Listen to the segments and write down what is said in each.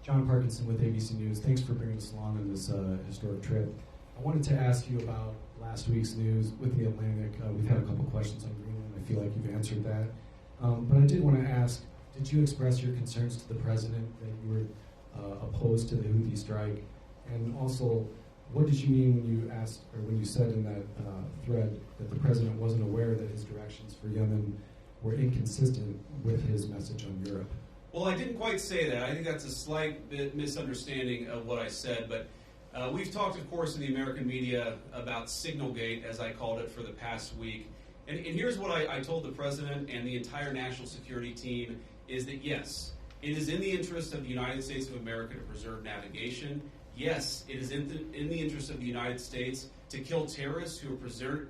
John Parkinson with ABC News. Thanks for bringing us along on this historic trip. I wanted to ask you about last week's news with the Atlantic. We've had a couple questions on Greenland. I feel like you've answered that. But I did want to ask, did you express your concerns to the president that you were opposed to the Houthi strike? And also, what did you mean when you asked, or when you said in that thread that the president wasn't aware that his directions for Yemen were inconsistent with his message on Europe? Well, I didn't quite say that. I think that's a slight bit misunderstanding of what I said. But we've talked, of course, in the American media about Signalgate, as I called it, for the past week. And here's what I told the president and the entire national security team, is that, yes, it is in the interest of the United States of America to preserve navigation. Yes, it is in the interest of the United States to kill terrorists who are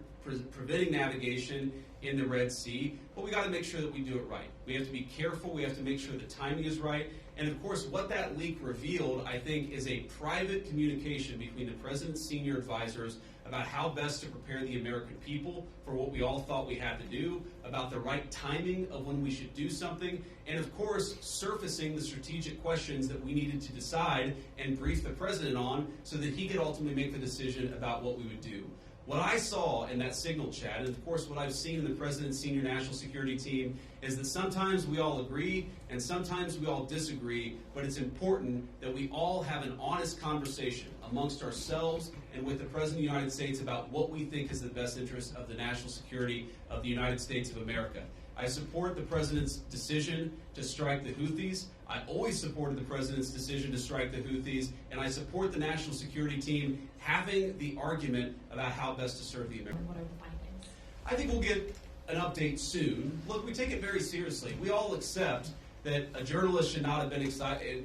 preventing navigation in the Red Sea, but we got to make sure that we do it right. We have to be careful. We have to make sure the timing is right. And of course, what that leak revealed, I think, is a private communication between the president's senior advisors about how best to prepare the American people for what we all thought we had to do, about the right timing of when we should do something, and of course, surfacing the strategic questions that we needed to decide and brief the president on so that he could ultimately make the decision about what we would do. What I saw in that Signal chat, and of course what I've seen in the president's senior national security team, is that sometimes we all agree and sometimes we all disagree, but it's important that we all have an honest conversation amongst ourselves and with the President of the United States about what we think is the best interest of the national security of the United States of America. I support the President's decision to strike the Houthis. I always supported the President's decision to strike the Houthis, and I support the national security team having the argument about how best to serve the Americans. What are the findings? I think we'll get an update soon. Look, we take it very seriously. We all accept that a journalist should not have been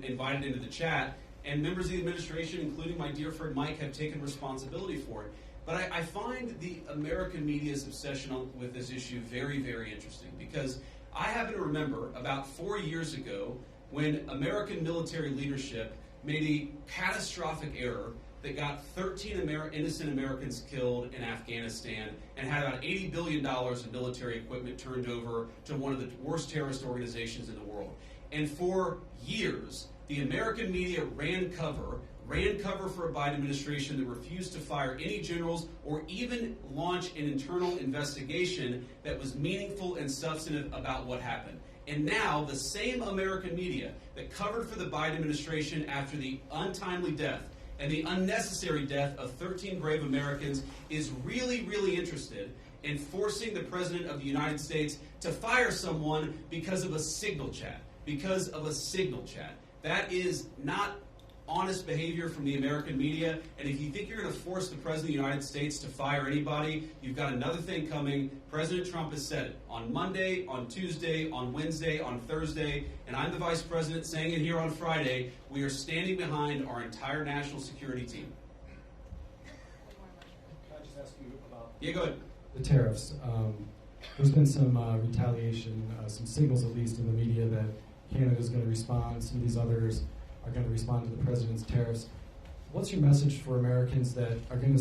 invited into the chat, and members of the administration, including my dear friend Mike, have taken responsibility for it. But I find the American media's obsession with this issue very, very interesting, because I happen to remember about 4 years ago when American military leadership made a catastrophic error that got 13 innocent Americans killed in Afghanistan and had about $80 billion in military equipment turned over to one of the worst terrorist organizations in the world. And for years, the American media ran cover for a Biden administration that refused to fire any generals or even launch an internal investigation that was meaningful and substantive about what happened. And now the same American media that covered for the Biden administration after the untimely death and the unnecessary death of 13 brave Americans is really, really interested in forcing the President of the United States to fire someone because of a Signal chat. That is not honest behavior from the American media, and if you think you're going to force the President of the United States to fire anybody, you've got another thing coming. President Trump has said it on Monday, on Tuesday, on Wednesday, on Thursday, and I'm the Vice President saying it here on Friday. We are standing behind our entire national security team. Can I just ask you about... Yeah, go ahead. The tariffs. There's been some retaliation, some signals at least in the media that Canada's going to respond, some of these others are going to respond to the president's tariffs. What's your message for Americans that are going to